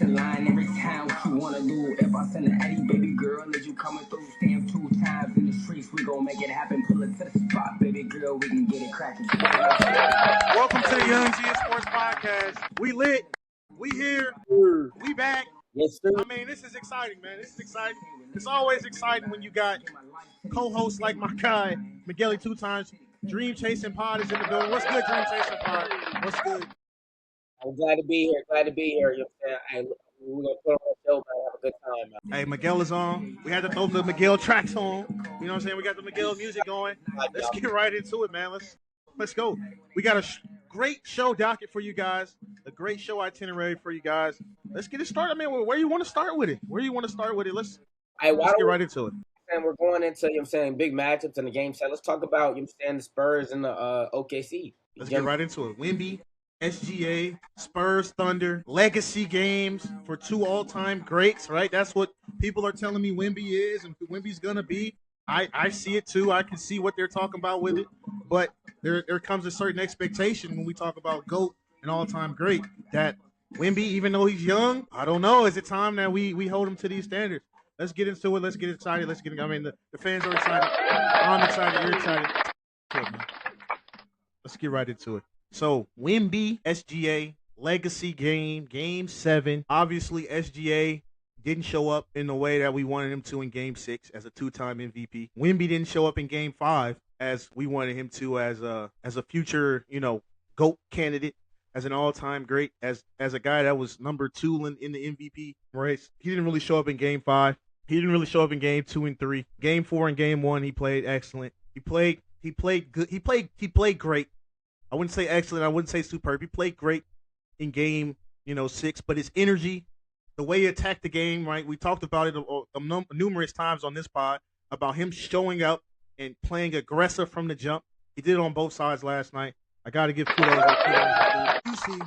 in line every time. What you wanna do? If I send an Eddie, baby girl, is you coming through? Stand 2 times in the streets, we gon' make it happen. Pull it to the spot, baby girl, we can get it cracking. Welcome to the YoungGeniusSports podcast. We lit, we here, we back. Yes, sir. I mean, this is exciting, man. This is exciting. It's always exciting when you got co-hosts like my guy, Miguel 2 times. Dream Chasing Pod is in the building. What's good, Dream Chasing Pod? What's good? I'm glad to be here. You know what I'm saying? We're going to put on a show, man. Have a good time, man. Hey, Miguel is on. We had to throw the Miguel tracks on. You know what I'm saying? We got the Miguel music going. Let's get right into it, man. Let's go. We got a great show docket for you guys. A great show itinerary for you guys. Let's get it started. I mean, where you want to start with it? Let's get right into it. And we're going into, you know what I'm saying, big matchups in the game set. Let's talk about, you know what I'm saying, the Spurs and the OKC. Let's get right into it. Wemby, SGA, Spurs, Thunder, legacy games for 2 all-time greats, right? That's what people are telling me Wemby is and Wemby's going to be. I see it too. I can see what they're talking about with it. But there comes a certain expectation when we talk about GOAT and all-time great that Wemby, even though he's young, I don't know. Is it time that we hold him to these standards? Let's get into it. Let's get excited. The fans are excited. I'm excited. You're excited. Let's get right into it. So, Wemby, SGA, legacy game 7. Obviously, SGA didn't show up in the way that we wanted him to in game 6 as a 2-time MVP. Wemby didn't show up in game 5 as we wanted him to as a future, GOAT candidate, as an all-time great, as a guy that was number 2 in the MVP race. He didn't really show up in game 5. He didn't really show up in game 2 and 3. Game 4 and game 1, he played excellent. He played good. He played great. I wouldn't say excellent. I wouldn't say superb. He played great in game, 6. But his energy, the way he attacked the game, right? We talked about it numerous times on this pod about him showing up and playing aggressive from the jump. He did it on both sides last night. I got to give kudos. You see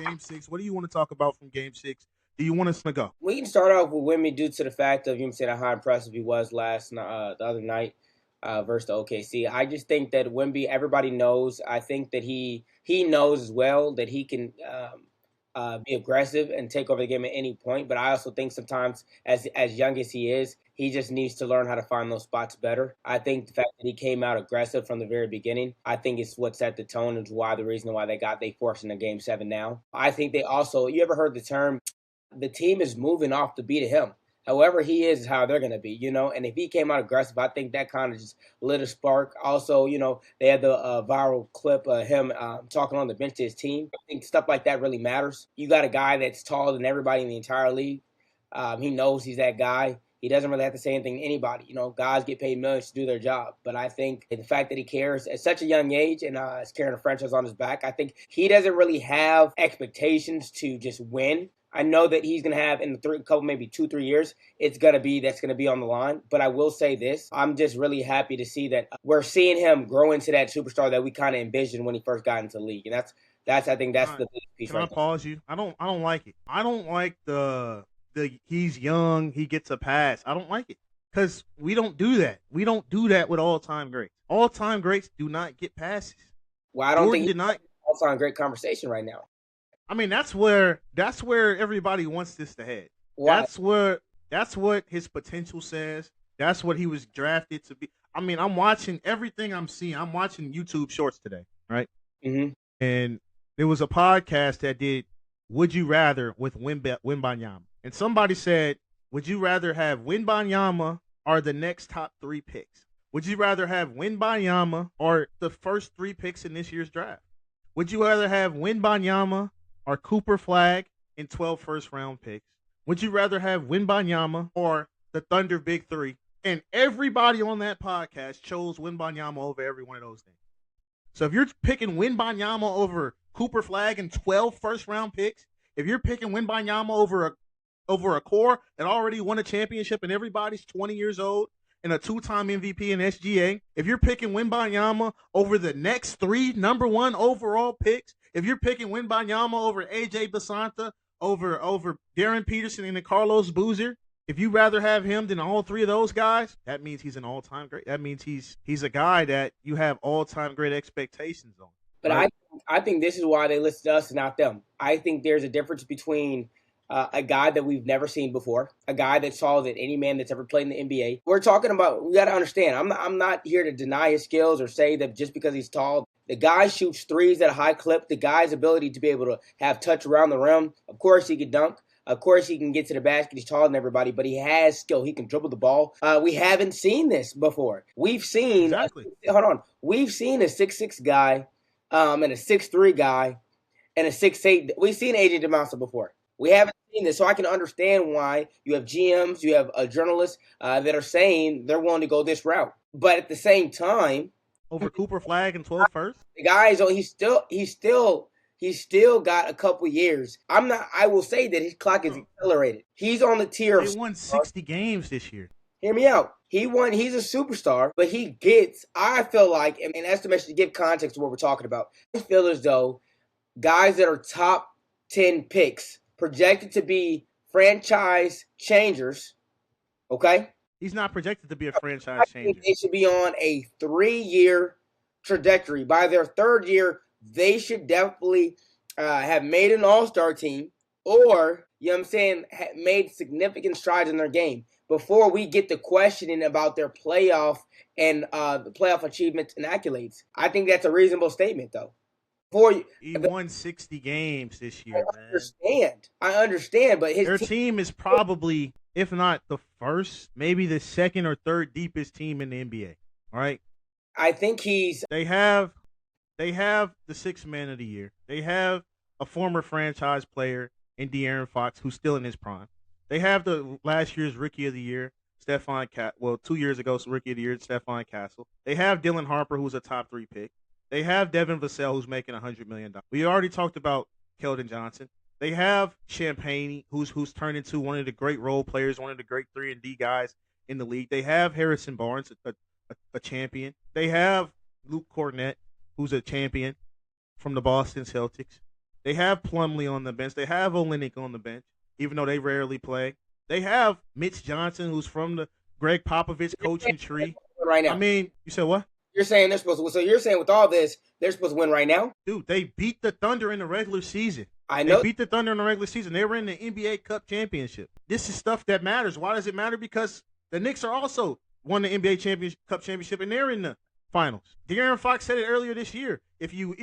game 6. What do you want to talk about from game 6? Do you want us to go? We can start off with Wemby due to the fact of, you know what I'm saying, how impressive he was the other night versus the OKC. I just think that Wemby, everybody knows. I think that he knows as well that he can be aggressive and take over the game at any point. But I also think sometimes, as young as he is, he just needs to learn how to find those spots better. I think the fact that he came out aggressive from the very beginning, I think it's what set the tone and the reason why they forced into game 7 now. I think they also, you ever heard the term, the team is moving off the beat of him. However he is how they're going to be, and if he came out aggressive, I think that kind of just lit a spark. Also, they had the viral clip of him talking on the bench to his team. I think stuff like that really matters. You got a guy that's taller than everybody in the entire league. He knows he's that guy. He doesn't really have to say anything to anybody. Guys get paid millions to do their job. But I think the fact that he cares at such a young age and is carrying a franchise on his back, I think he doesn't really have expectations to just win. I know that he's going to have in maybe 2-3 years, that's going to be on the line. But I will say this, I'm just really happy to see that we're seeing him grow into that superstar that we kind of envisioned when he first got into the league. And I think that's the big piece. Can I pause you? I don't like it. I don't like the he's young, he gets a pass. I don't like it because we don't do that. We don't do that with all-time greats. All-time greats do not get passes. Well, I don't think he's all-time great conversation right now. I mean, that's where everybody wants this to head. Why? That's what his potential says. That's what he was drafted to be. I mean, I'm watching everything I'm seeing. I'm watching YouTube Shorts today, right? Mm-hmm. And there was a podcast that did Would You Rather with Wembanyama. And somebody said, would you rather have Wembanyama or the next top 3 picks? Would you rather have Wembanyama or the first 3 picks in this year's draft? Would you rather have Wembanyama or Cooper Flag in 12 first-round picks? Would you rather have Wembanyama or the Thunder Big 3? And everybody on that podcast chose Wembanyama over every one of those things. So if you're picking Wembanyama over Cooper Flag in 12 first-round picks, if you're picking Wembanyama over a core that already won a championship and everybody's 20 years old and a 2-time MVP in SGA, if you're picking Wembanyama over the next 3 number 1 overall picks, if you're picking Wembanyama over AJ Basanta, over Darren Peterson and Carlos Boozer, if you rather have him than all 3 of those guys, that means he's an all-time great. That means he's a guy that you have all-time great expectations on. But right? I think this is why they listed us and not them. I think there's a difference between a guy that we've never seen before, a guy that's taller than any man that's ever played in the NBA. We're talking about, we got to understand, I'm not here to deny his skills or say that just because he's tall. The guy shoots threes at a high clip. The guy's ability to be able to have touch around the rim. Of course, he can dunk. Of course, he can get to the basket. He's taller than everybody, but he has skill. He can dribble the ball. We haven't seen this before. We've seen, we've seen a 6'6" guy and a 6'3" guy and a 6'8". We've seen AJ DeMassa before. We haven't seen this, so I can understand why you have GMs, you have journalists that are saying they're willing to go this route. But at the same time, over Cooper Flag and 12 first, the guy he's still got a couple years. I will say that his clock is accelerated. He's on the tier of. They won 60 games this year. Hear me out. He's a superstar, but I feel like, and that's to give context to what we're talking about. I feel as though guys that are top 10 picks, projected to be franchise changers, okay? He's not projected to be a franchise changer. They should be on a 3-year trajectory. By their 3rd year, they should definitely have made an all-star team or, you know what I'm saying, made significant strides in their game before we get to questioning about their playoff and the playoff achievements and accolades. I think that's a reasonable statement, though. He won 60 games this year, I understand, but their team is probably, if not the first, maybe the 2nd or 3rd deepest team in the NBA. All right. I think They have the 6th man of the year. They have a former franchise player in De'Aaron Fox, who's still in his prime. They have the last year's rookie of the year, 2 years ago, rookie of the year, Stephon Castle. They have Dylan Harper, who's a top 3 pick. They have Devin Vassell, who's making $100 million. We already talked about Keldon Johnson. They have Champagne, who's turned into one of the great role players, one of the great 3-and-D guys in the league. They have Harrison Barnes, a champion. They have Luke Cornett, who's a champion from the Boston Celtics. They have Plumlee on the bench. They have Olynyk on the bench, even though they rarely play. They have Mitch Johnson, who's from the Greg Popovich coaching tree. Right now. I mean, you said what? You're saying they're supposed to. So you're saying with all this, they're supposed to win right now? Dude, they beat the Thunder in the regular season. I know. They beat the Thunder in the regular season. They were in the NBA Cup championship. This is stuff that matters. Why does it matter? Because the Knicks are also won the NBA Cup championship and they're in the finals. De'Aaron Fox said it earlier this year. If you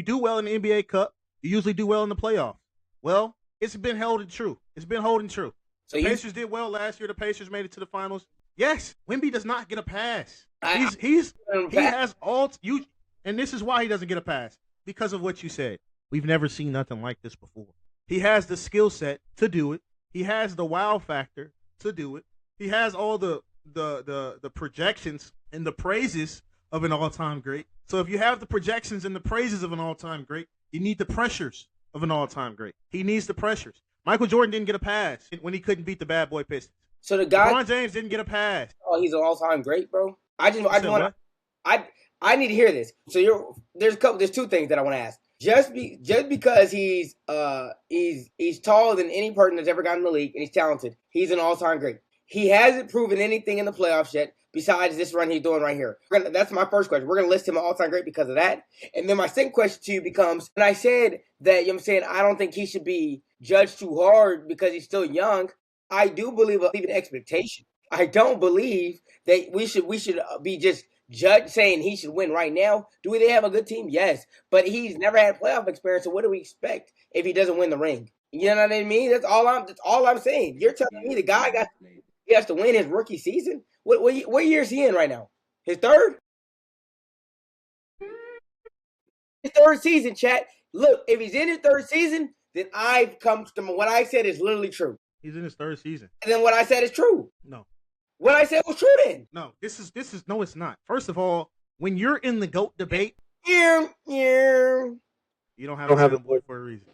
do well in the NBA Cup, you usually do well in the playoffs. Well, it's been holding true. It's been holding true. So the Pacers did well last year. The Pacers made it to the finals. Yes, Wemby does not get a pass. He has all you, and this is why he doesn't get a pass, because of what you said. We've never seen nothing like this before. He has the skill set to do it. He has the wow factor to do it. He has all the projections and the praises of an all-time great. So if you have the projections and the praises of an all-time great, you need the pressures of an all-time great. He needs the pressures. Michael Jordan didn't get a pass when he couldn't beat the bad boy Pistons. So the guy, LeBron James didn't get a pass. Oh, he's an all-time great, bro. I need to hear this. So there's 2 things that I want to ask. Just because he's taller than any person that's ever gotten in the league and he's talented, he's an all-time great. He hasn't proven anything in the playoffs yet besides this run he's doing right here. That's my first question. We're going to list him an all-time great because of that. And then my second question to you becomes, and I said that, you know what I'm saying, I don't think he should be judged too hard because he's still young. I do believe in expectation. I don't believe that we should be just judge saying he should win right now. Do they have a good team? Yes. But he's never had playoff experience, so what do we expect if he doesn't win the ring? You know what I mean? That's all I'm saying. You're telling me the guy he has to win his rookie season? What year is he in right now? His 3rd? His 3rd season, chat. Look, if he's in his 3rd season, then I've come to what I said is literally true. He's in his 3rd season. And then what I said is true. No. What I said was true then. No, this is no, it's not. First of all, when you're in the GOAT debate, you don't have a soundboard for a reason.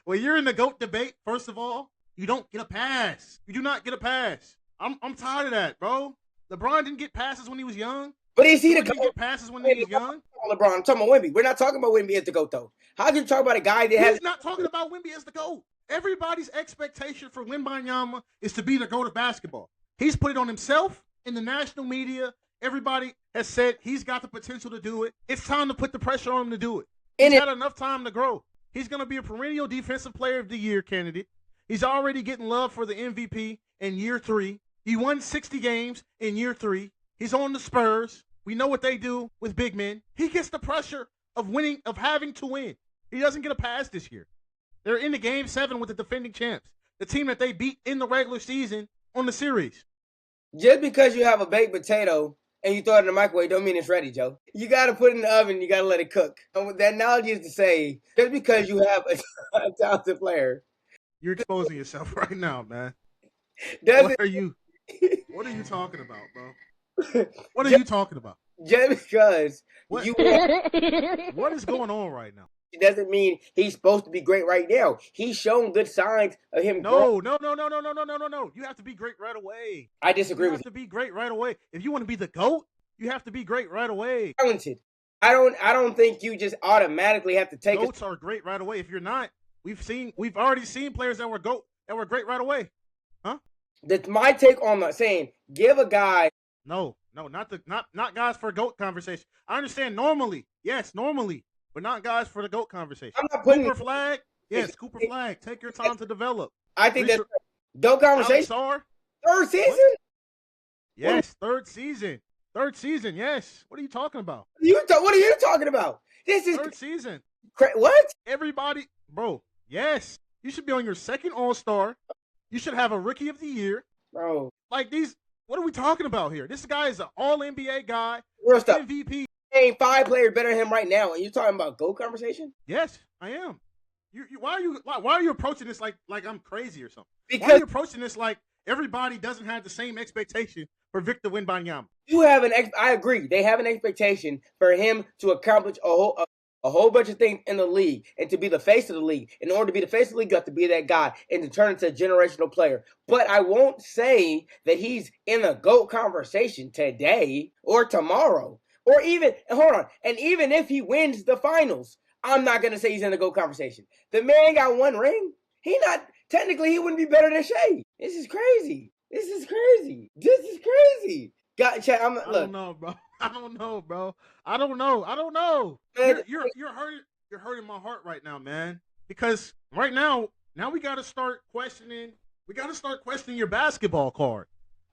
When you're in the GOAT debate, first of all, you don't get a pass. You do not get a pass. I'm tired of that, bro. LeBron didn't get passes when he was young. But is he the GOAT? Get passes when he was young? LeBron, I'm talking about Wemby. We're not talking about Wemby as the GOAT, though. How can you talk about a guy that has... He's not talking about Wemby as the GOAT. Everybody's expectation for Wembanyama is to be the GOAT of basketball. He's put it on himself in the national media. Everybody has said he's got the potential to do it. It's time to put the pressure on him to do it. He's had enough time to grow. He's going to be a perennial defensive player of the year candidate. He's already getting love for the MVP in year 3. He won 60 games in year 3. He's on the Spurs. We know what they do with big men. He gets the pressure of winning, of having to win. He doesn't get a pass this year. They're in the game 7 with the defending champs, the team that they beat in the regular season on the series. Just because you have a baked potato and you throw it in the microwave don't mean it's ready, Joe. You got to put it in the oven. You got to let it cook. And the analogy is to say, just because you have a talented player. You're exposing yourself right now, man. What are you talking about, bro? What are you talking about? Just because what is going on right now? It doesn't mean he's supposed to be great right now. He's shown good signs of him. No. You have to be great right away. I disagree with you. You have to be great right away. If you want to be the GOAT, you have to be great right away. Talented. I don't think you just automatically have to take. GOATs are great right away. If you're not, we've already seen players that were great right away. Huh? That's my take on saying give a guy. No, not guys for GOAT conversation. I understand normally, but not guys for the GOAT conversation. I'm not putting Cooper Flag. Yes, Cooper Flag. Take your time to develop. I think that's GOAT conversation. Third season? What? Yes, third season. Yes. What are you talking about? What are you talking about? This is third season. What? Everybody, bro. Yes, you should be on your second All-Star. You should have a Rookie of the Year, bro. Like these. What are we talking about here? This guy is an All-NBA guy, real stuff. MVP. Ain't 5 players better than him right now, and you talking about GOAT conversation? Yes, I am. Why are you approaching this like I'm crazy or something? Because why are you approaching this like everybody doesn't have the same expectation for Victor Wembanyama? You have I agree. They have an expectation for him to accomplish a whole bunch of things in the league and to be the face of the league. In order to be the face of the league, you have to be that guy and to turn into a generational player. But I won't say that he's in the GOAT conversation today or tomorrow. Or even, hold on, and even if he wins the finals, I'm not going to say he's in the GOAT conversation. The man got 1 ring. Technically, he wouldn't be better than Shea. This is crazy. Look. I don't know, bro. I don't know. Man, you're hurting my heart right now, man. Because right now we got to start questioning. We got to start questioning your basketball card.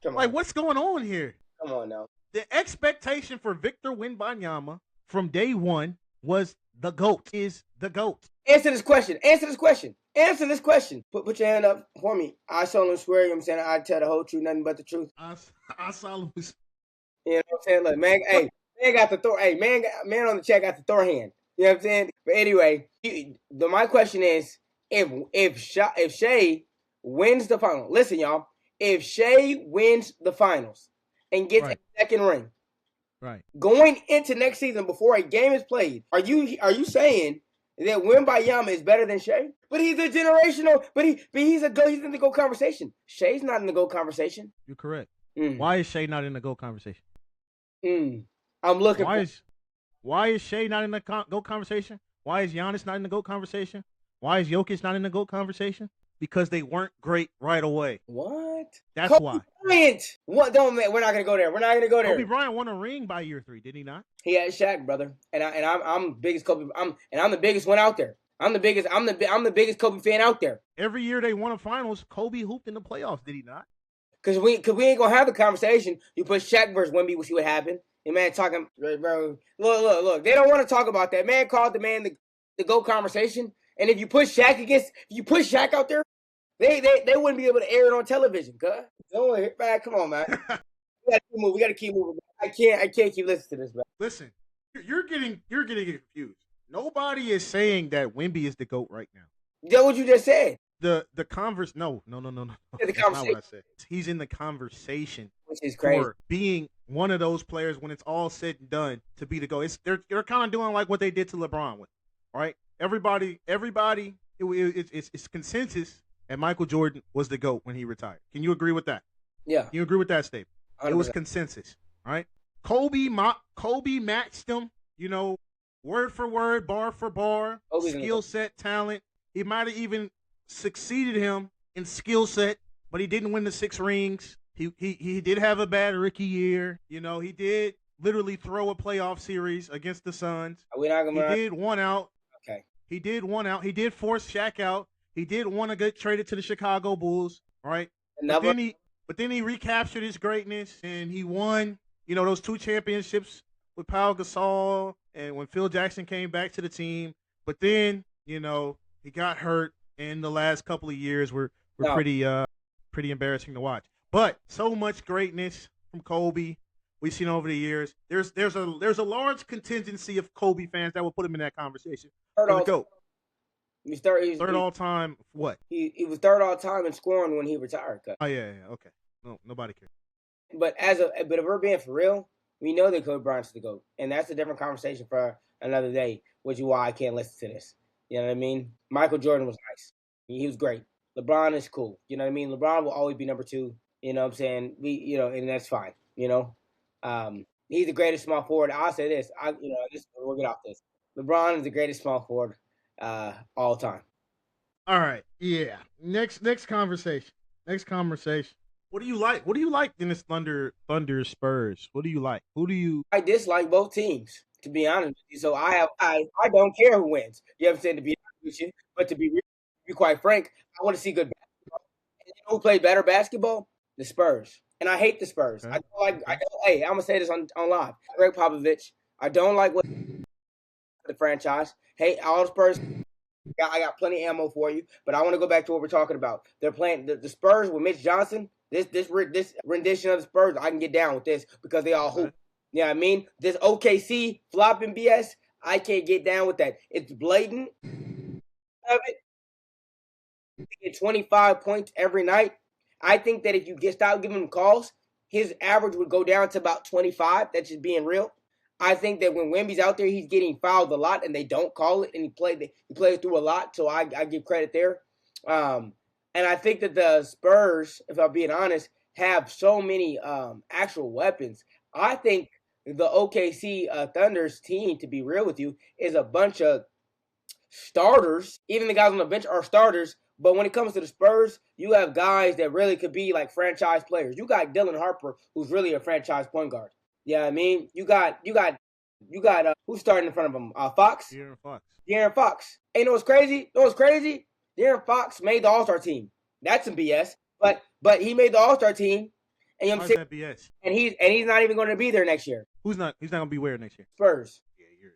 Like, what's going on here? Come on now. The expectation for Victor Wembanyama from day one was the GOAT. Is the GOAT. Answer this question. Put your hand up for me. I solemnly swear, you know what I'm saying? I tell the whole truth, nothing but the truth. I solemnly swear. You know what I'm saying? Look, man, man got the Thor. Hey, man on the check got the Thor hand. You know what I'm saying? But anyway, my question is, if Shea wins the final, listen, y'all. If Shea wins the finals and gets a second ring, right, going into next season before a game is played, are you saying that Wembanyama is better than Shea? But he's a generational. But he's in the GOAT conversation. Shea's not in the GOAT conversation. You're correct. Why is Shea not in the GOAT conversation? I'm looking. Why is Shea not in the GOAT conversation? Why is Giannis not in the GOAT conversation? Why is Jokic not in the GOAT conversation? Because they weren't great right away. What? That's Kobe why. Bryant. What? Don't, man. We're not gonna go there. Kobe Bryant won a ring by year 3, did he not? He had Shaq, brother, and I'm the biggest Kobe. I'm the biggest one out there. I'm the biggest Kobe fan out there. Every year they won a finals, Kobe hooped in the playoffs, did he not? Cause we ain't gonna have the conversation. You put Shaq versus Wemby, we'll see what happened. And man, talking, bro. Look. They don't want to talk about that. Man called the man the GOAT conversation. And if you put Shaq out there, they wouldn't be able to air it on television. Cuz, man, come on, man. We gotta keep moving. I can't keep listening to this, man. Listen, you're getting confused. Nobody is saying that Wemby is the GOAT right now. That's what you just said. No. The conversation. That's not what I said. He's in the conversation, which is crazy, for being one of those players when it's all said and done to be the GOAT. They're kind of doing like what they did to LeBron with, right? Everybody. It's consensus that Michael Jordan was the GOAT when he retired. Can you agree with that? Yeah. Can you agree with that statement? 100%. It was consensus, right? Kobe matched him, word for word, bar for bar, skill set, talent. He might have even succeeded him in skill set, but he didn't win the 6 rings. He did have a bad rookie year. He did literally throw a playoff series against the Suns. He did 1 out. Okay. He did one out. He did force Shaq out. He did want to get traded to the Chicago Bulls, right? But then he recaptured his greatness and he won, those 2 championships with Pau Gasol and when Phil Jackson came back to the team. But then, he got hurt, and the last couple of years were pretty embarrassing to watch. But so much greatness from Kobe we've seen over the years. There's a large contingency of Kobe fans that will put him in that conversation. Go. Third all time. What? He was third all time in scoring when he retired. Oh yeah. Okay. No, nobody cares. But if we're being for real, we know that Kobe Bryant's the GOAT, and that's a different conversation for another day. Which is why I can't listen to this. You know what I mean? Michael Jordan was nice. He was great. LeBron is cool. You know what I mean? LeBron will always be number 2. You know what I'm saying? And that's fine. He's the greatest small forward. I'll say this. We'll get off this. LeBron is the greatest small forward all time. All right. Yeah. Next conversation. What do you like? What do you like in this Thunder Spurs? What do you like? I dislike both teams, to be honest with you. So I don't care who wins. You know what I'm saying? To be honest with you, but to be quite frank, I want to see good basketball. And you know who played better basketball? The Spurs. And I hate the Spurs. Okay. Hey, I'm gonna say this on live. Greg Popovich. I don't like what the franchise. Hey, all the Spurs. I got plenty of ammo for you, but I want to go back to what we're talking about. They're playing the Spurs with Mitch Johnson. This rendition of the Spurs, I can get down with this because they all hoop. You know what I mean? This OKC flopping BS, I can't get down with that. It's blatant. Of it. They get 25 points every night. I think that if you stop giving him calls, his average would go down to about 25. That's just being real. I think that when Wemby's out there, he's getting fouled a lot, and they don't call it, and he plays through a lot, so I give credit there. And I think that the Spurs, if I'm being honest, have so many actual weapons. I think the OKC Thunder's team, to be real with you, is a bunch of starters. Even the guys on the bench are starters. But when it comes to the Spurs, you have guys that really could be like franchise players. You got Dylan Harper, who's really a franchise point guard. Yeah, I mean, you got who's starting in front of him? Fox. De'Aaron Fox. Hey, you know what's crazy? De'Aaron Fox made the All-Star team. That's some BS. But he made the All-Star team. And you know what I'm saying? That BS? And he's not even going to be there next year. He's not going to be where next year? Spurs. Yeah,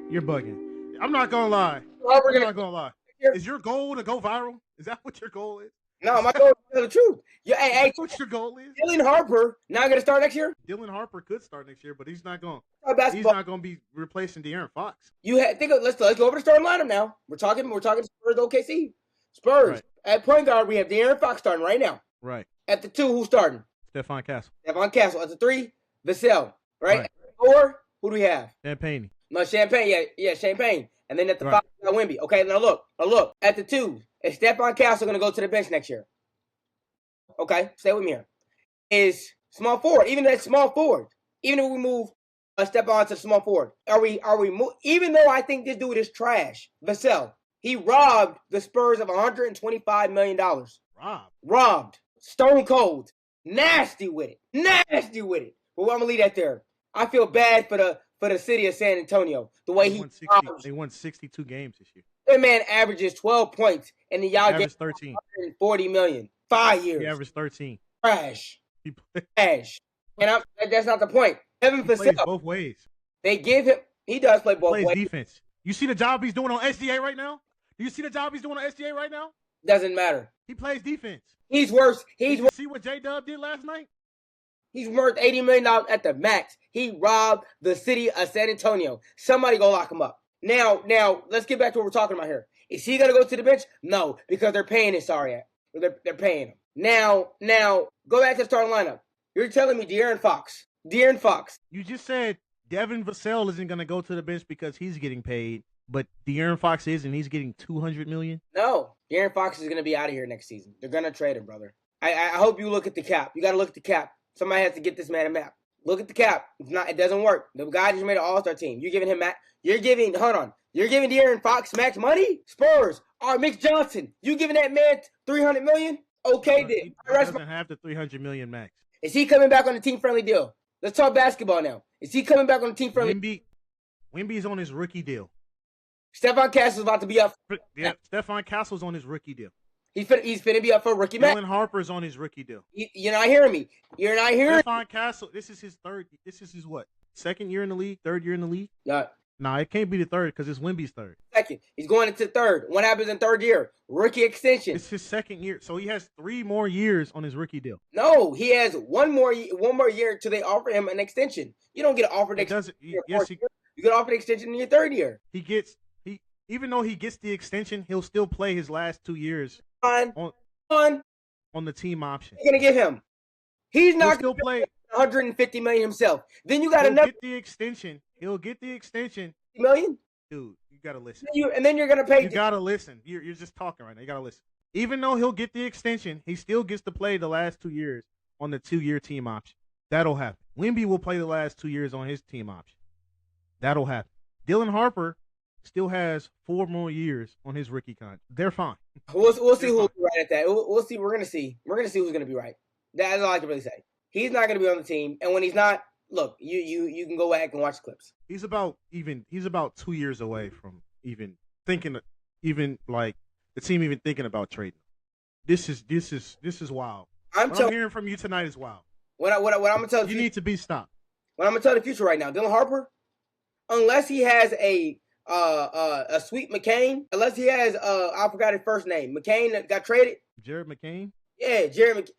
you're bugging. I'm not going to lie. Is your goal to go viral? Is that what your goal is? No, my goal is to tell the truth. Yeah, hey, what your goal is? Dylan Harper not going to start next year? Dylan Harper could start next year, but he's not going. He's not going to be replacing De'Aaron Fox. Let's go over the starting lineup now. We're talking Spurs, OKC. Spurs. Right. At point guard, we have De'Aaron Fox starting right now. Right. At the 2, who's starting? Stephon Castle. At the 3, Vassell. Right? At the 4, who do we have? Champagne. No, Champagne. Yeah, Champagne. And then at the 5, we got Wemby. Okay, now look. At the 2, is Stephon Castle going to go to the bench next year? Okay, stay with me here. Is small forward, even if we move a step on to small forward, even though I think this dude is trash, Vassell, he robbed the Spurs of $125 million. Robbed. Stone cold. Nasty with it. But I'm going to leave that there. I feel bad for the city of San Antonio. The way they won 62 games this year. That man averages 12 points, and then y'all get 13. $140 million. 5 years. He averaged 13. Trash. Trash. And that's not the point. He plays both ways. They give him. He does play both ways. Defense. You see the job he's doing on SGA right now? Do you see the job he's doing on SGA right now? Doesn't matter. He plays defense. He's worse. See what J-Dub did last night? He's worth $80 million at the max. He robbed the city of San Antonio. Somebody go lock him up. Now, let's get back to what we're talking about here. Is he going to go to the bench? No, because they're paying his sorry ass. They're paying him. Now, go back to the starting lineup. You're telling me De'Aaron Fox. You just said Devin Vassell isn't going to go to the bench because he's getting paid, but De'Aaron Fox is, and he's getting $200 million? No, De'Aaron Fox is going to be out of here next season. They're going to trade him, brother. I hope you look at the cap. You got to look at the cap. Somebody has to get this man a map. Look at the cap. It doesn't work. The guy just made an all-star team. You're giving him You're giving De'Aaron Fox max money? Spurs. All right, Mitch Johnson. You giving that man $300 million? Okay, then. He doesn't have the $300 million max. Is he coming back on the team-friendly deal? Let's talk basketball now. Is he coming back on the team-friendly? Wemby's on his rookie deal. Stephon Castle's about to be up. Yeah, Stephon Castle's on his rookie deal. He's finna be up for rookie match. Dylan Harper's on his rookie deal. You're not hearing me. You're not hearing. Stephon Castle. This is his third. This is his what? Second year in the league. Third year in the league. Nah, it can't be the third because it's Wemby's third. Second. He's going into third. What happens in third year? Rookie extension. It's his second year, so he has 3 more years on his rookie deal. No, he has one more year until they offer him an extension. You don't get offered an extension. You get offered an extension in your third year. Even though he gets the extension, he'll still play his last 2 years on the team option. You're gonna give him. He's not still play 150 million himself. Then you got another. He'll get the extension. Million. Dude, you gotta listen. And then you're gonna pay. You gotta listen. You're just talking right now. You gotta listen. Even though he'll get the extension, he still gets to play the last 2 years on the 2-year team option. That'll happen. Wemby will play the last 2 years on his team option. That'll happen. Dylan Harper still has 4 more years on his rookie contract. They're fine. We'll see who'll be right at that. We'll see. We're gonna see. We're gonna see who's gonna be right. That's all I can really say. He's not gonna be on the team, and when he's not, look, you can go back and watch clips. He's about 2 years away from even thinking, even like the team even thinking about trading. This is wild. What I'm hearing from you tonight is wild. What I'm gonna tell you need to be stopped. What I'm gonna tell the future right now, Dylan Harper, unless he has a Sweet McCain, unless he has I forgot his first name, McCain that got traded. Jared McCain. Yeah, Jared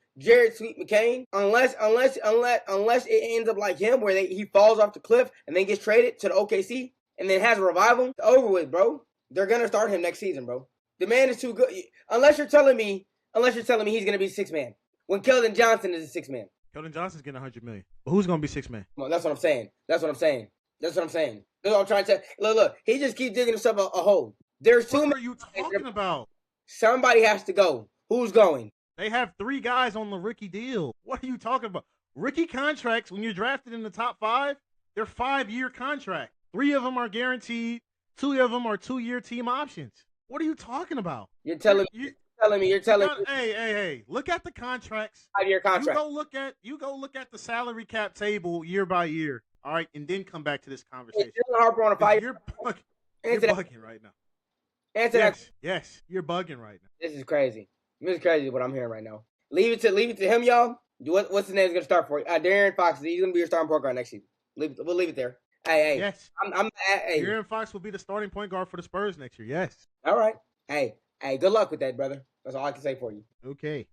Sweet McCain. Unless it ends up like him, where he falls off the cliff and then gets traded to the OKC and then has a revival. It's over with, bro. They're gonna start him next season, bro. The man is too good. Unless you're telling me he's gonna be 6 man when Keldon Johnson is a 6 man. Keldon Johnson's getting $100 million, but who's gonna be 6 man? Well, that's what I'm saying. That's what I'm saying. That's what I'm trying to tell. Look. He just keeps digging himself a hole. There's too many. What are you talking about? Somebody has to go. Who's going? They have 3 guys on the rookie deal. What are you talking about? Rookie contracts, when you're drafted in the top 5, they're 5-year contracts. 3 of them are guaranteed. 2 of them are 2-year team options. What are you talking about? You're telling me. Hey, look at the contracts. 5-year contract. You go look at the salary cap table year by year. All right, and then come back to this conversation. Dylan Harper on a 5-year. You're bugging right now. Answer that. Yes, you're bugging right now. This is crazy. This is crazy what I'm hearing right now. Leave it to him, y'all. What's his name is gonna start for you? Darren Fox. He's gonna be your starting point guard next season. We'll leave it there. Hey. Yes. Hey. Darren Fox will be the starting point guard for the Spurs next year. Yes. All right. Hey. Good luck with that, brother. That's all I can say for you. Okay.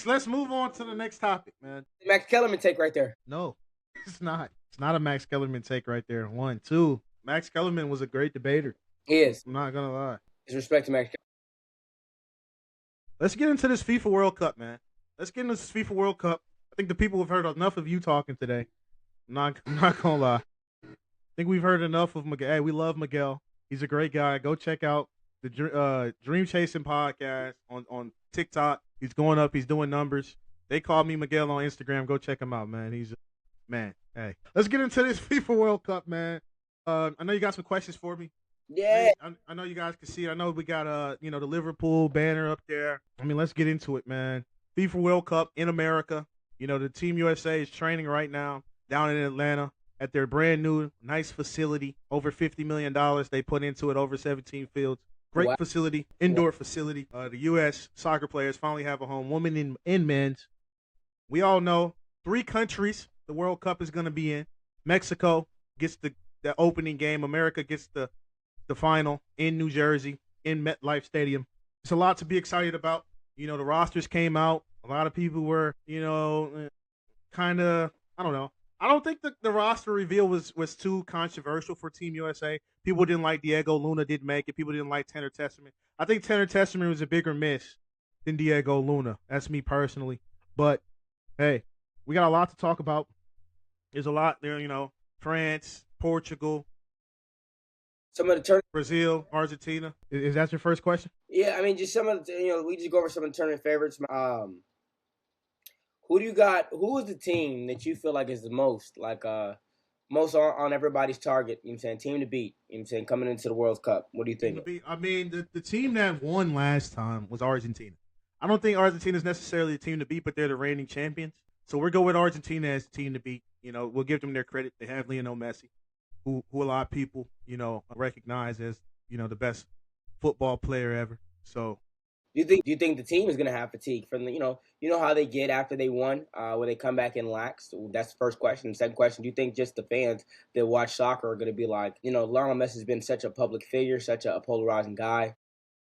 Let's move on to the next topic, man. Max Kellerman take right there. No, it's not. It's not a Max Kellerman take right there. 1, 2. Max Kellerman was a great debater. He is. I'm not gonna lie. Disrespect to Max Kellerman. Let's get into this FIFA World Cup, man. Let's get into this FIFA World Cup. I think the people have heard enough of you talking today. I'm not gonna lie. I think we've heard enough of Miguel. Hey, we love Miguel. He's a great guy. Go check out the Dream Chasing podcast on TikTok. He's going up. He's doing numbers. They call me Miguel on Instagram. Go check him out, man. He's man. Hey, let's get into this FIFA World Cup, man. I know you got some questions for me. Yeah. I know you guys can see it. I know we got the Liverpool banner up there. I mean, let's get into it, man. FIFA World Cup in America. The Team USA is training right now down in Atlanta at their brand new nice facility. Over $50 million they put into it, over 17 fields. Great facility, indoor facility. The U.S. soccer players finally have a home, women and men's. We all know 3 countries the World Cup is going to be in. Mexico gets the opening game. America gets the final in New Jersey, in MetLife Stadium. It's a lot to be excited about. The rosters came out. A lot of people were, kind of, I don't know. I don't think the roster reveal was too controversial for Team USA. People didn't like Diego Luna, didn't make it. People didn't like Tanner Testament. I think Tanner Testament was a bigger miss than Diego Luna. That's me personally. But, hey, we got a lot to talk about. There's a lot there, France, Portugal, some of the Brazil, Argentina. Is that your first question? Yeah, I mean, just some of the, we just go over some of the tournament favorites. Who do you got? Who is the team that you feel like is the most most on everybody's target? Team to beat. Coming into the World Cup. What do you think? I mean, the team that won last time was Argentina. I don't think Argentina is necessarily the team to beat, but they're the reigning champions. So we're going with Argentina as the team to beat. We'll give them their credit. They have Lionel Messi, who a lot of people, recognize as, the best football player ever. So Do you think the team is going to have fatigue from the how they get after they won when they come back and lax? So that's the first question. The second question: do you think just the fans that watch soccer are going to be like, Lionel Messi has been such a public figure, such a polarizing guy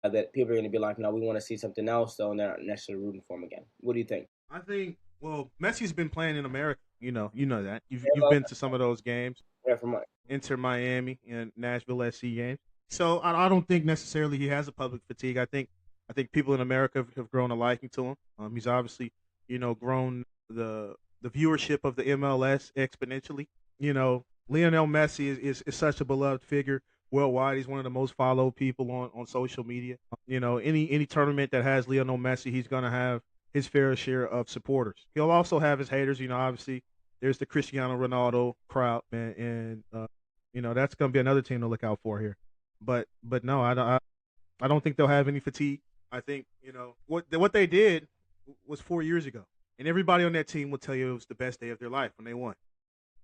that people are going to be like, no, we want to see something else, though, and they're not necessarily rooting for him again. What do you think? I think, well, Messi's been playing in America. You know that you've Yeah, been to some of those games, yeah, from Inter Miami and Nashville SC games. So I don't think necessarily he has a public fatigue. I think people in America have grown a liking to him. He's obviously, grown the viewership of the MLS exponentially. Lionel Messi is such a beloved figure worldwide. He's one of the most followed people on social media. Any tournament that has Lionel Messi, he's gonna have his fair share of supporters. He'll also have his haters. Obviously there's the Cristiano Ronaldo crowd, man, and that's gonna be another team to look out for here. But no, I don't think they'll have any fatigue. I think what they did was 4 years ago, and everybody on that team will tell you it was the best day of their life when they won.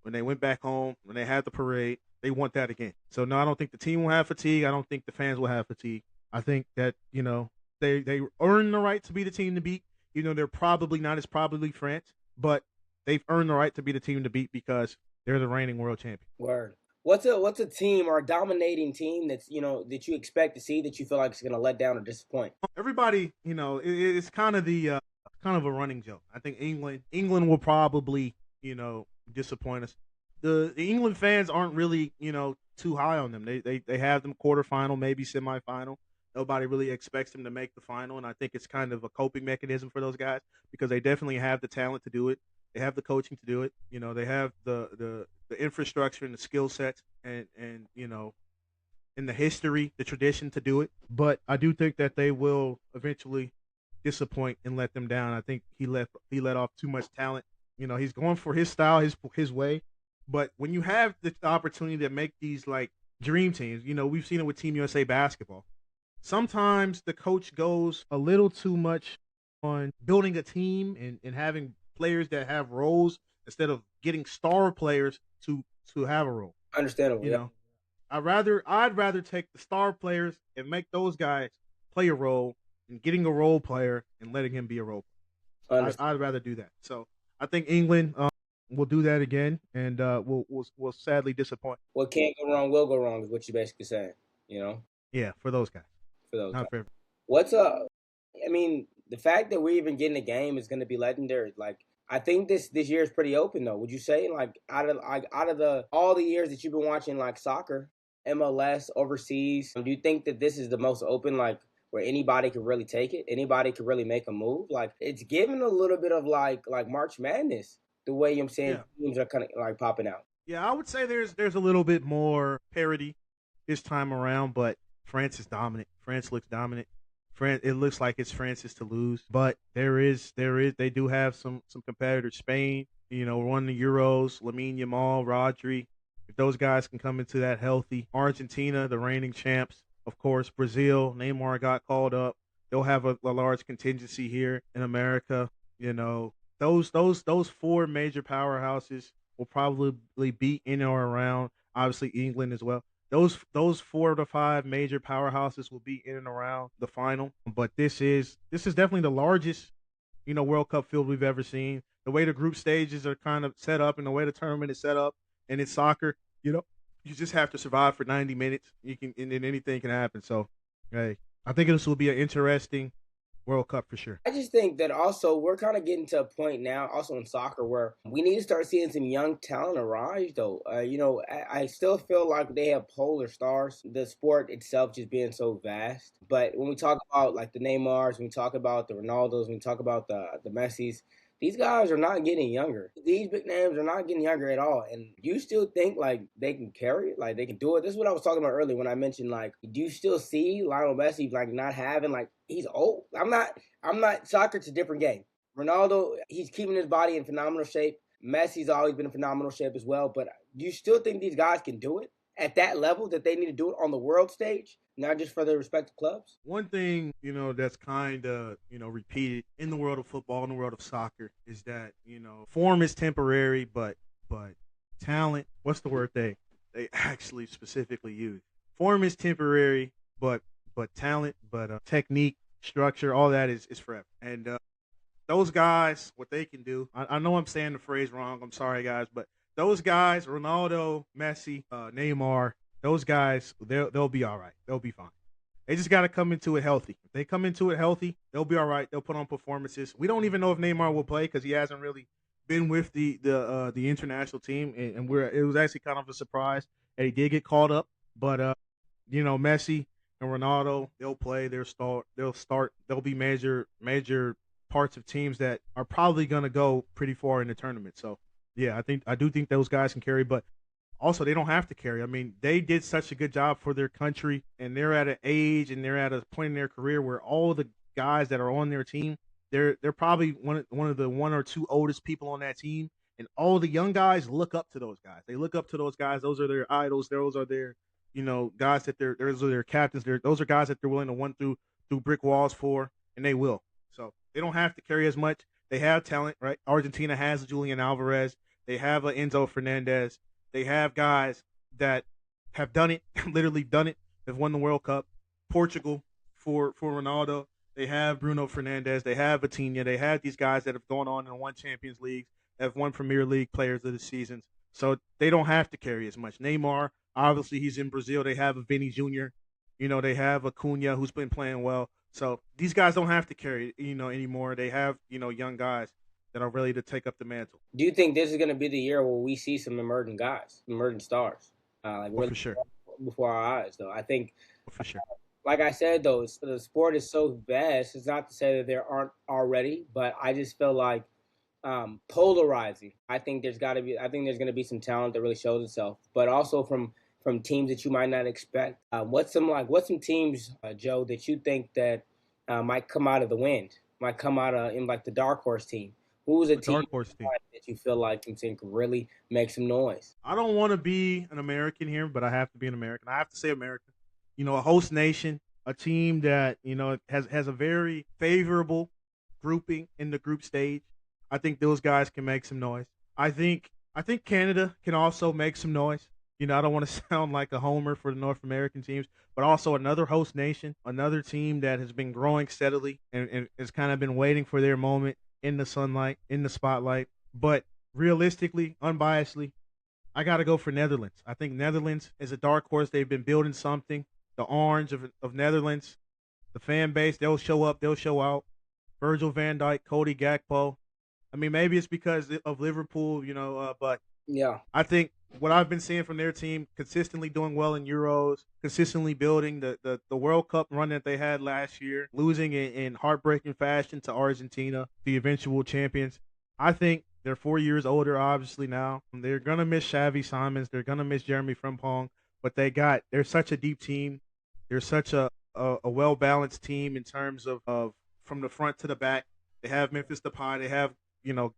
When they went back home, when they had the parade, they want that again. So no, I don't think the team will have fatigue. I don't think the fans will have fatigue. I think that they earn the right to be the team to beat. They're probably not as probably France, but they've earned the right to be the team to beat because they're the reigning world champion. Word. What's a team or a dominating team that's that you expect to see that you feel like is going to let down or disappoint? Everybody, it's kind of kind of a running joke. I think England will probably, disappoint us. The England fans aren't really, too high on them. They have them quarterfinal, maybe semifinal. Nobody really expects them to make the final, and I think it's kind of a coping mechanism for those guys because they definitely have the talent to do it. They have the coaching to do it. They have the infrastructure and the skill sets and in the history, the tradition to do it. But I do think that they will eventually disappoint and let them down. I think he let off too much talent. He's going for his style, his way. But when you have the opportunity to make these like dream teams, we've seen it with Team USA basketball. Sometimes the coach goes a little too much on building a team and having players that have roles instead of getting star players to have a role. Understandable. You Yeah. know, I'd rather take the star players and make those guys play a role than getting a role player and letting him be a role player. I'd rather do that. So I think England will do that again, and will sadly disappoint. What can't go wrong will go wrong is what you're basically saying. Yeah, for those guys, For those guys. not for everyone. What's up? I mean, the fact that we're even getting a game is going to be legendary. Like, I think this year is pretty open though. Would you say like out of the all the years that you've been watching like soccer, MLS, overseas, do you think that this is the most open, like where anybody could really take it? Anybody could really make a move? Like, it's giving a little bit of like March Madness, the way I'm saying Yeah. teams are kind of like popping out. Yeah, I would say there's a little bit more parity this time around, but France is dominant. France looks dominant. France, it looks like it's France's to lose, but they do have some competitors. Spain, won the Euros. Lamine Yamal, Rodri. If those guys can come into that healthy, Argentina, the reigning champs, of course, Brazil. Neymar got called up. They'll have a large contingency here in America. Those four major powerhouses will probably be in or around. Obviously, England as well. Those 4 to 5 major powerhouses will be in and around the final. But this is definitely the largest, World Cup field we've ever seen. The way the group stages are kind of set up and the way the tournament is set up, and it's soccer, you just have to survive for 90 minutes. And then anything can happen. So, hey, I think this will be an interesting World Cup for sure. I just think that also we're kind of getting to a point now, also in soccer, where we need to start seeing some young talent arise. Though, I still feel like they have polar stars. The sport itself just being so vast. But when we talk about like the Neymars, when we talk about the Ronaldos, when we talk about the Messis, these guys are not getting younger. These big names are not getting younger at all. And you still think like they can carry it, like they can do it. This is what I was talking about earlier when I mentioned like, do you still see Lionel Messi like not having like he's old? I'm not. Soccer's a different game. Ronaldo, he's keeping his body in phenomenal shape. Messi's always been in phenomenal shape as well. But do you still think these guys can do it at that level that they need to do it on the world stage, not just for their respective clubs? One thing, that's kind of, repeated in the world of football, in the world of soccer, is that, form is temporary, but talent, what's the word they actually specifically use. Form is temporary, but talent, but technique, structure, all that is forever. And those guys, what they can do. I know I'm saying the phrase wrong. I'm sorry, guys, but those guys, Ronaldo, Messi, Neymar, those guys, they'll be all right. They'll be fine. They just got to come into it healthy. If they come into it healthy, they'll be all right. They'll put on performances. We don't even know if Neymar will play because he hasn't really been with the international team, and it was actually kind of a surprise that he did get called up. But Messi and Ronaldo, they'll play. They'll start. They'll be major parts of teams that are probably going to go pretty far in the tournament. So yeah, I do think those guys can carry, but also they don't have to carry. I mean, they did such a good job for their country, and they're at an age and they're at a point in their career where all the guys that are on their team, they're probably one of the one or two oldest people on that team, and all the young guys look up to those guys. They look up to those guys. Those are their idols. Those are their guys that those are their captains. Those are guys that they're willing to run through brick walls for, and they will. So they don't have to carry as much. They have talent, right? Argentina has Julian Alvarez. They have Enzo Fernandez. They have guys that have done it, literally done it. Have won the World Cup. Portugal for Ronaldo. They have Bruno Fernandes. They have Vitinha. They have these guys that have gone on and won Champions League, have won Premier League Players of the Seasons. So they don't have to carry as much. Neymar, obviously, he's in Brazil. They have a Vinny Jr. They have Acuna who's been playing well. So these guys don't have to carry, anymore. They have, young guys that are ready to take up the mantle. Do you think this is going to be the year where we see some emerging guys, emerging stars, really for sure, before our eyes? Though I think, for sure. Like I said, though, the sport is so vast. It's not to say that there aren't already, but I just feel like polarizing. I think there's going to be some talent that really shows itself, but also from teams that you might not expect. What's some teams, Joe, that you think that might come out of the wind, might come out of in like the dark horse team? Who's a team dark horse team that you feel like can really make some noise? I don't want to be an American here, but I have to be an American. I have to say America. A host nation, a team that has a very favorable grouping in the group stage. I think those guys can make some noise. I think Canada can also make some noise. I don't want to sound like a homer for the North American teams, but also another host nation, another team that has been growing steadily and has kind of been waiting for their moment in the sunlight, in the spotlight. But realistically, unbiasedly, I got to go for Netherlands. I think Netherlands is a dark horse. They've been building something. The orange of Netherlands, the fan base, they'll show up, they'll show out. Virgil van Dijk, Cody Gakpo. I mean, maybe it's because of Liverpool, but yeah, I think what I've been seeing from their team, consistently doing well in Euros, consistently building the World Cup run that they had last year, losing in heartbreaking fashion to Argentina, the eventual champions. I think they're 4 years older, obviously, now. They're going to miss Xavi Simons. They're going to miss Jeremy Frimpong. But they're such a deep team. They're such a well-balanced team in terms of from the front to the back. They have Memphis Depay. They have,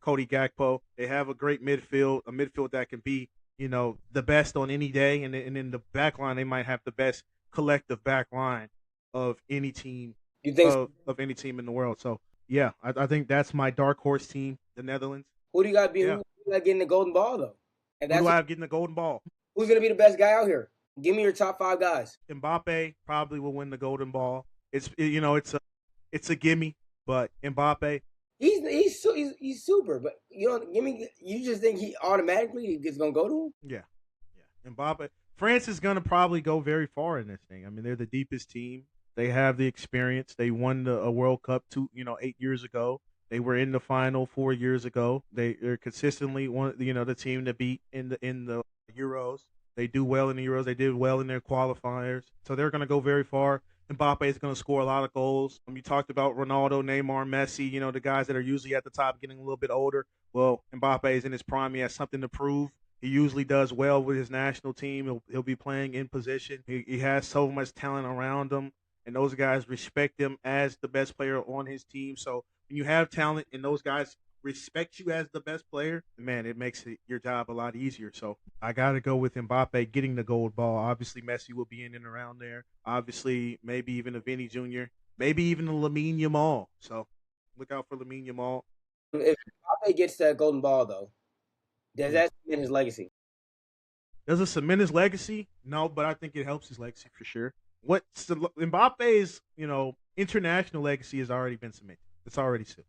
Cody Gakpo. They have a great midfield, a midfield that can be, the best on any day. And in the back line, they might have the best collective back line of any team, you think of any team in the world. So, yeah, I think that's my dark horse team, the Netherlands. Who do you got Yeah. Who do you got getting the golden ball, though? And Who do I have getting the golden ball? Who's going to be the best guy out here? Give me your top 5 guys. Mbappe probably will win the golden ball. It's a gimme, but Mbappe. He's super, but you just think he automatically is going to go to him? Yeah. Mbappe. France is going to probably go very far in this thing. I mean, they're the deepest team. They have the experience. They won a World Cup 8 years ago. They were in the final 4 years ago. They're consistently the team to beat in the Euros. They do well in the Euros. They did well in their qualifiers. So they're going to go very far. Mbappe is going to score a lot of goals. You talked about Ronaldo, Neymar, Messi, the guys that are usually at the top getting a little bit older. Well, Mbappe is in his prime. He has something to prove. He usually does well with his national team. He'll be playing in position. He has so much talent around him, and those guys respect him as the best player on his team. So when you have talent and those guys respect you as the best player, man, it makes your job a lot easier. So I got to go with Mbappe getting the gold ball. Obviously, Messi will be in and around there. Obviously, maybe even a Vinny Jr., maybe even a Lamine Yamal. So look out for Lamine Yamal. If Mbappe gets that golden ball, though, does that in his legacy? Does it cement his legacy? No, but I think it helps his legacy for sure. Mbappe's, international legacy has already been cemented. It's already sealed.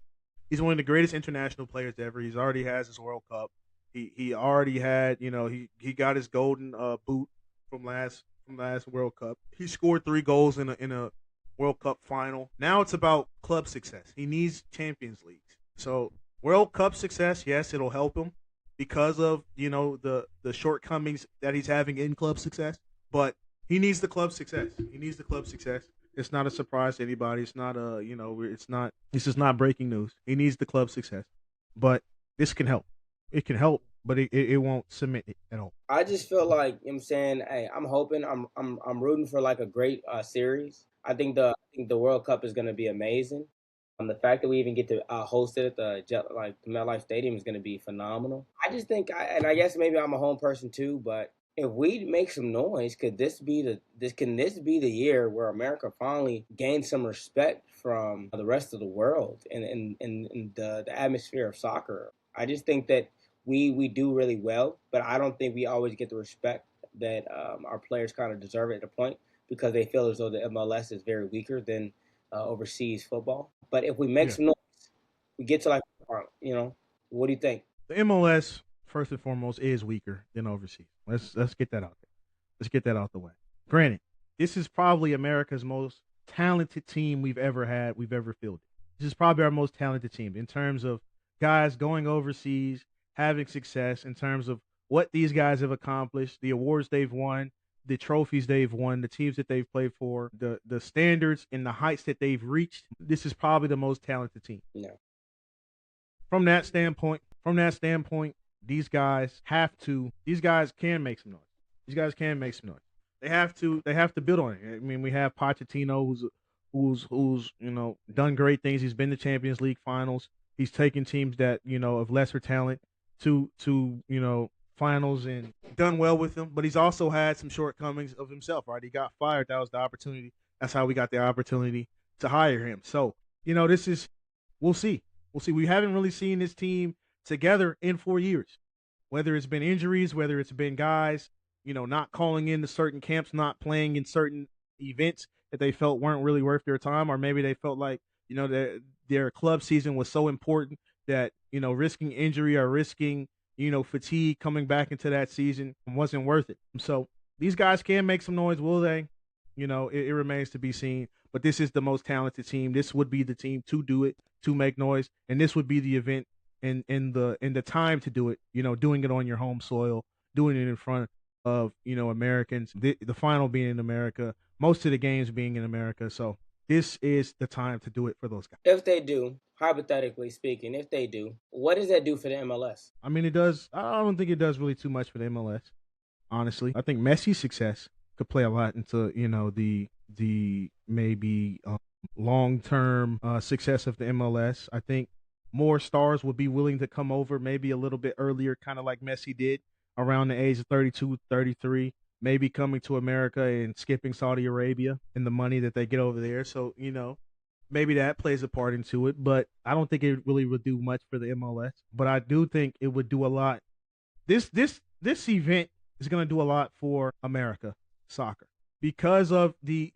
He's one of the greatest international players ever. He's already has his World Cup. He already had, he got his golden boot from last World Cup. He scored 3 goals in a World Cup final. Now it's about club success. He needs Champions Leagues. So World Cup success, yes, it'll help him because of the shortcomings that he's having in club success. But he needs the club success. He needs the club success. It's not a surprise to anybody. It's not it's not. This is not breaking news. He needs the club success, but this can help. It can help, but it won't cement it at all. I just feel like, you know what I'm saying, hey, I'm hoping, I'm rooting for like a great series. I think the World Cup is going to be amazing. The fact that we even get to host it at the MetLife Stadium is going to be phenomenal. I just think, and I guess maybe I'm a home person too, but if we make some noise, can this be the year where America finally gains some respect from the rest of the world in the atmosphere of soccer? I just think that we do really well, but I don't think we always get the respect that our players kind of deserve at a point because they feel as though the MLS is very weaker than overseas football. But if we make Yeah, some noise, we get to like, what do you think? the MLS first and foremost is weaker than overseas. Let's get that out there. Let's get that out the way. Granted, this is probably America's most talented team we've ever had. We've ever fielded. This is probably our most talented team in terms of guys going overseas, having success, in terms of what these guys have accomplished, the awards they've won, the trophies they've won, the teams that they've played for, the standards and the heights that they've reached. This is probably the most talented team. No. From that standpoint, these guys can make some noise. These guys can make some noise. They have to build on it. I mean, we have Pochettino who's done great things. He's been to Champions League finals. He's taken teams that, of lesser talent to finals and done well with them. But he's also had some shortcomings of himself, right? He got fired. That was the opportunity. That's how we got the opportunity to hire him. So, this is we'll see. We'll see. We haven't really seen this team together in 4 years. Whether it's been injuries, whether it's been guys, not calling into certain camps, not playing in certain events that they felt weren't really worth their time, or maybe they felt like, their club season was so important that, risking injury or risking, fatigue coming back into that season wasn't worth it. So these guys can make some noise, will they? It remains to be seen. But this is the most talented team. This would be the team to do it, to make noise, and this would be the event in the time to do it. Doing it on your home soil, doing it in front of Americans. The final being in America, most of the games being in America. So this is the time to do it for those guys. If they do, hypothetically speaking, if they do, what does that do for the MLS? I mean, it does. I don't think it does really too much for the MLS. Honestly, I think Messi's success could play a lot into the maybe long term success of the MLS. I think more stars would be willing to come over maybe a little bit earlier, kind of like Messi did around the age of 32, 33, maybe coming to America and skipping Saudi Arabia and the money that they get over there. So, maybe that plays a part into it, but I don't think it really would do much for the MLS. But I do think it would do a lot. This event is going to do a lot for America soccer because of the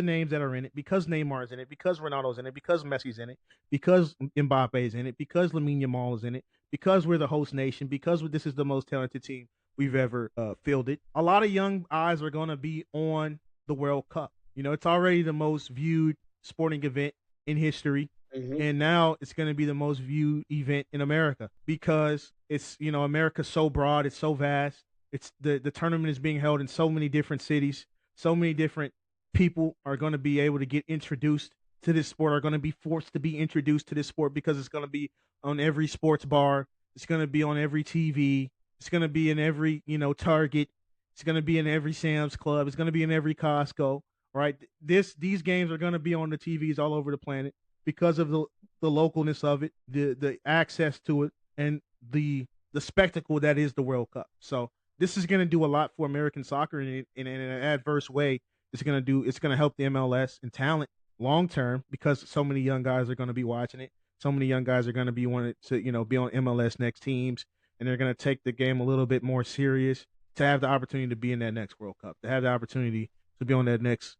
names that are in it, because Neymar's in it, because Ronaldo's in it, because Messi's in it, because Mbappe's in it, because Lamine Yamal is in it, because we're the host nation, because this is the most talented team we've ever fielded. A lot of young eyes are going to be on the World Cup. It's already the most viewed sporting event in history. Mm-hmm. And now it's going to be the most viewed event in America because it's, America's so broad, it's so vast. It's the tournament is being held in so many different cities. So many different people are going to be able to get introduced to this sport, are going to be forced to be introduced to this sport because it's going to be on every sports bar. It's going to be on every TV. It's going to be in every, Target. It's going to be in every Sam's Club. It's going to be in every Costco, right? These games are going to be on the TVs all over the planet because of the localness of it, the access to it, and the spectacle that is the World Cup. So this is going to do a lot for American soccer in an adverse way. It's going to help the MLS in talent long term because so many young guys are going to be watching it. So many young guys are going to be wanting to, be on MLS next teams, and they're going to take the game a little bit more serious. to have the opportunity to be in that next World Cup, to have the opportunity to be on that next,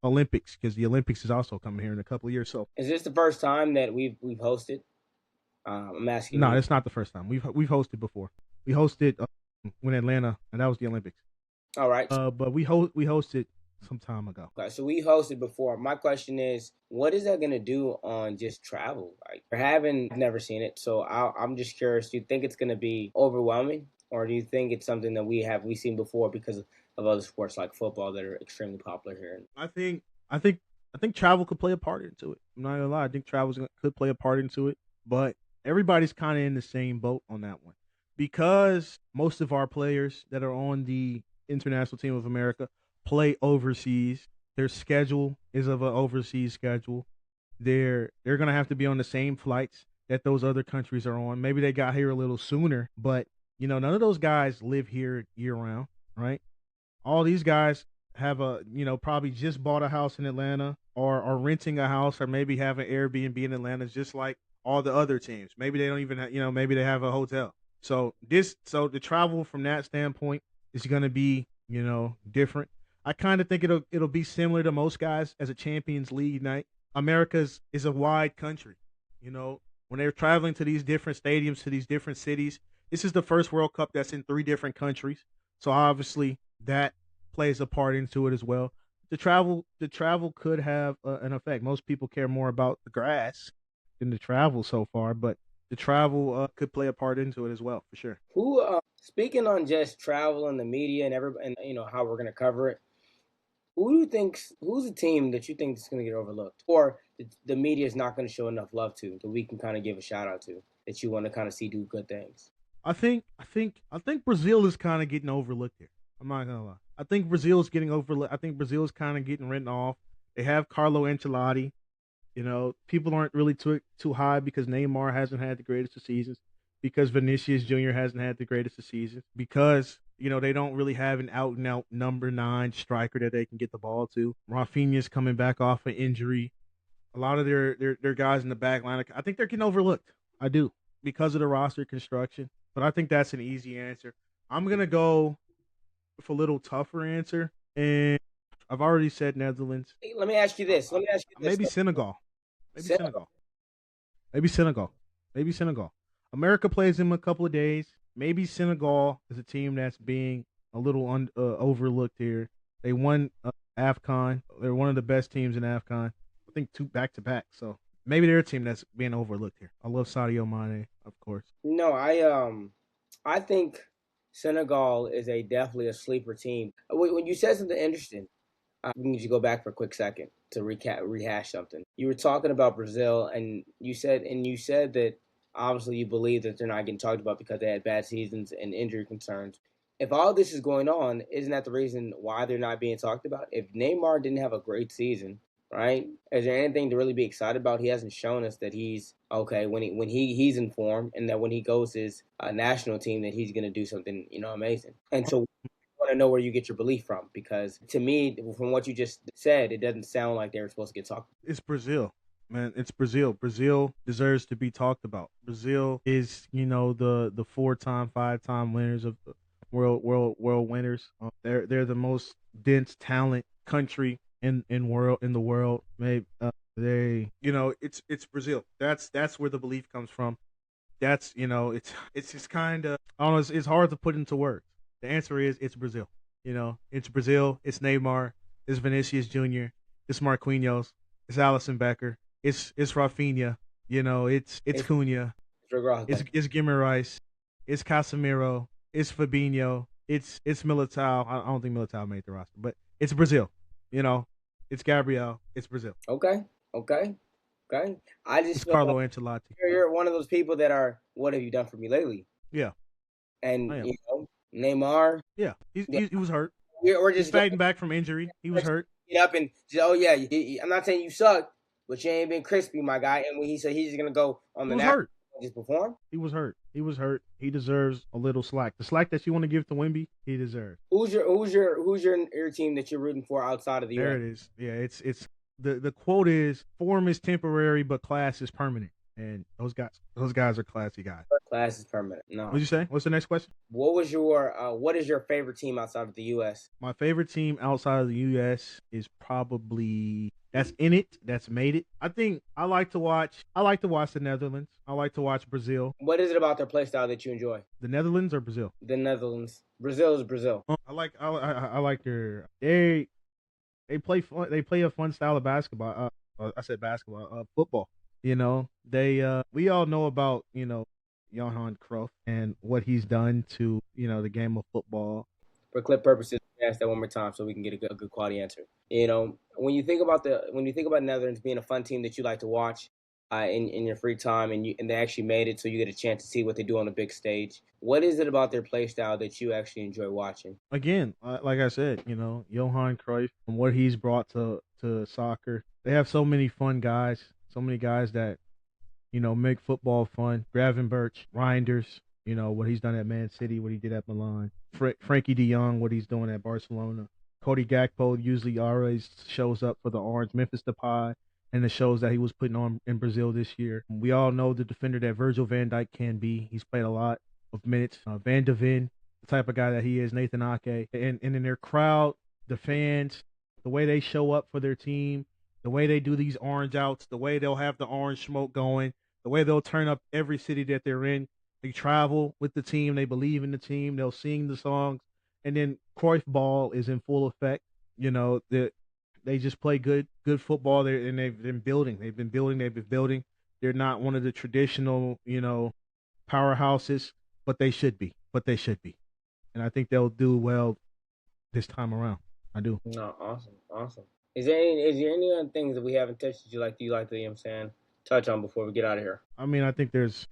Olympics, because the Olympics is also coming here in a couple of years. So Is this the first time that we've hosted? I'm asking no, you. it's not the first time. We've hosted before. We hosted when Atlanta, and that was the Olympics. All right. But we hosted some time ago. Okay, so we hosted before. My question is, what is that going to do on just travel? Like, I've never seen it, so I'm just curious. Do you think it's going to be overwhelming, or do you think it's something that we've seen before because of other sports like football that are extremely popular here? I think travel could play a part into it. I'm not gonna lie. I think travel could play a part into it, but everybody's kind of in the same boat on that one because most of our players that are on the international team of America play overseas. Their schedule is of an overseas schedule. They're gonna have to be on the same flights that those other countries are on. Maybe they got here a little sooner, but none of those guys live here year round, right? All these guys have probably just bought a house in Atlanta or are renting a house or maybe have an Airbnb in Atlanta, just like all the other teams. Maybe they don't even have, maybe they have a hotel. So the travel from that standpoint is going to be, different. I kind of think it'll be similar to most guys as a Champions League night. America's is a wide country, when they're traveling to these different stadiums, to these different cities. This is the first World Cup that's in 3 different countries. So obviously that plays a part into it as well. The travel could have an effect. Most people care more about the grass than the travel so far, but the travel could play a part into it as well, for sure. Speaking on just travel and the media and how we're going to cover it, who's a team that you think is going to get overlooked, or the media is not going to show enough love to, that we can kind of give a shout out to, that you want to kind of see do good things? I think Brazil is kind of getting overlooked here. I'm not gonna lie. I think Brazil's getting overlooked. I think Brazil's kind of getting written off. They have Carlo Ancelotti. People aren't really too high because Neymar hasn't had the greatest of seasons, because Vinicius Jr. hasn't had the greatest of seasons, because they don't really have an out and out number 9 striker that they can get the ball to. Rafinha's coming back off an injury. A lot of their guys in the back line, I think they're getting overlooked. I do, because of the roster construction. But I think that's an easy answer. I'm gonna go with a little tougher answer, and I've already said Netherlands. Hey, let me ask you this. Maybe Senegal. Maybe Senegal. America plays them a couple of days. Maybe Senegal is a team that's being a little overlooked here. They won AFCON. They're one of the best teams in AFCON. I think 2 back-to-back. So maybe they're a team that's being overlooked here. I love Sadio Mane, of course. No, I think Senegal is definitely a sleeper team. When you said something interesting, we need to go back for a quick second to rehash something. You were talking about Brazil, and you said that obviously you believe that they're not getting talked about because they had bad seasons and injury concerns. If all this is going on, isn't that the reason why they're not being talked about? If Neymar didn't have a great season, right? Is there anything to really be excited about? He hasn't shown us that he's okay when he's in form, and that when he goes to his national team that he's going to do something amazing. And so I want to know where you get your belief from, because to me, from what you just said, it doesn't sound like they were supposed to get talked. It's Brazil, man. It's Brazil. Brazil deserves to be talked about. Brazil is the 4-time, 5-time winners of the world winners. They're the most dense talent country in the world. Maybe it's Brazil. That's where the belief comes from. That's it's just kind of, I don't know. It's hard to put into words. The answer is it's Brazil. It's Brazil. It's Neymar. It's Vinicius Jr. It's Marquinhos. It's Alisson Becker. It's Rafinha. It's Cunha. It's Guimaraes. It's Casemiro. It's Fabinho. It's Militao. I don't think Militao made the roster, but it's Brazil. It's Gabriel. It's Brazil. Okay. I just It's Carlo Ancelotti. You're one of those people that are, what have you done for me lately? Yeah. And Neymar. Yeah. He was hurt. We're just He's fighting back from injury. He was hurt. Get up and just, I'm not saying you suck, but you ain't been crispy, my guy. And when he said he's just gonna go on the hurt. Just perform. He was hurt. He deserves a little slack. The slack that you want to give to Wemby, he deserves. Who's your team that you're rooting for outside of the US? There it is. Yeah, it's the quote is, form is temporary, but class is permanent. And those guys are classy guys. Class is permanent. No. What'd you say? What's the next question? What is your favorite team outside of the U.S.? My favorite team outside of the U.S. is probably that's in it, that's made it. I think I like to watch. I like to watch the Netherlands. I like to watch Brazil. What is it about their play style that you enjoy? The Netherlands or Brazil? The Netherlands. Brazil is Brazil. I like they play fun. They play a fun style of basketball. I said basketball. Football. You know, we all know about Johan Cruyff and what he's done to the game of football. For clip purposes, ask that one more time so we can get a good quality answer. When you think about Netherlands being a fun team that you like to watch in your free time, and they actually made it, so you get a chance to see what they do on a big stage. What is it about their play style that you actually enjoy watching? Again, like I said, Johan Cruyff and what he's brought to soccer. They have so many fun guys, so many guys that make football fun. Gravenberch, Reinders, what he's done at Man City, what he did at Milan. Frankie de Jong, what he's doing at Barcelona. Cody Gakpo usually always shows up for the Orange. Memphis Depay and the shows that he was putting on in Brazil this year. We all know the defender that Virgil van Dijk can be. He's played a lot of minutes. Van de Ven, the type of guy that he is, Nathan Ake. And in their crowd, the fans, the way they show up for their team, the way they do these orange outs, the way they'll have the orange smoke going, the way they'll turn up every city that they're in. They travel with the team. They believe in the team. They'll sing the songs. And then Cruyff ball is in full effect. They just play good football there, and they've been building. They've been building. They're not one of the traditional, powerhouses, but they should be. And I think they'll do well this time around. I do. No, awesome. Is there any other things that we haven't touched that you like to touch on before we get out of here? I mean, I think there's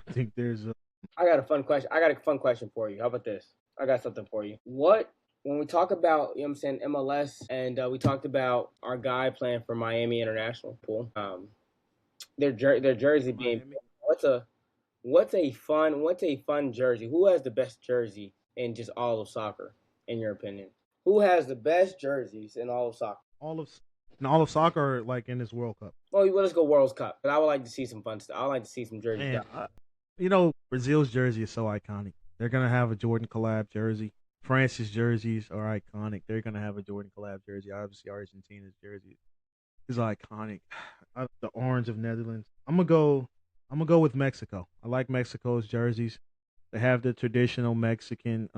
I got a fun question for you. How about this? I got something for you. When we talk about, MLS, and we talked about our guy playing for Miami International Pool, their jersey being Miami. what's a fun jersey? Who has the best jersey in just all of soccer, in your opinion? Who has the best jerseys in all of soccer? All of soccer, like in this World Cup. Well, let's go World Cup. But I would like to see some fun stuff. I would like to see some jerseys. Brazil's jersey is so iconic. They're gonna have a Jordan collab jersey. France's jerseys are iconic. They're gonna have a Jordan collab jersey. Obviously, Argentina's jersey is iconic. The orange of Netherlands. I'm gonna go with Mexico. I like Mexico's jerseys. They have the traditional Mexican,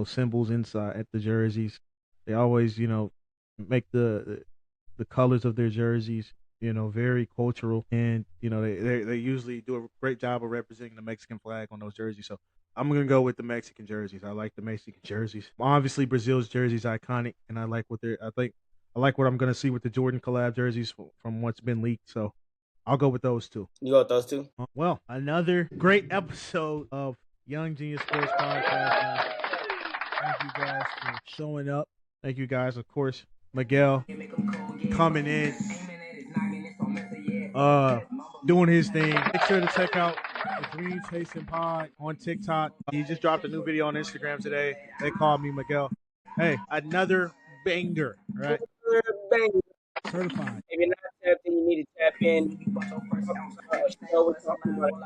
symbols inside at the jerseys. They always, make the colors of their jerseys, very cultural, and they usually do a great job of representing the Mexican flag on those jerseys. So I'm gonna go with the Mexican jerseys. I like the Mexican jerseys. Obviously, Brazil's jersey's iconic, and I like what I'm gonna see with the Jordan collab jerseys from what's been leaked. So I'll go with those two. You go with those two? Well, another great episode of Young Genius Sports Podcast. Thank you guys for showing up. Thank you guys, of course, Miguel coming in, doing his thing. Make sure to check out the Dream Chasing Pod on TikTok. He just dropped a new video on Instagram today. They called me Miguel. Hey, another banger, right? Banger. Certified. If you're not tapped in, you need to tap in. We're talking about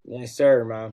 Yes, sir, man.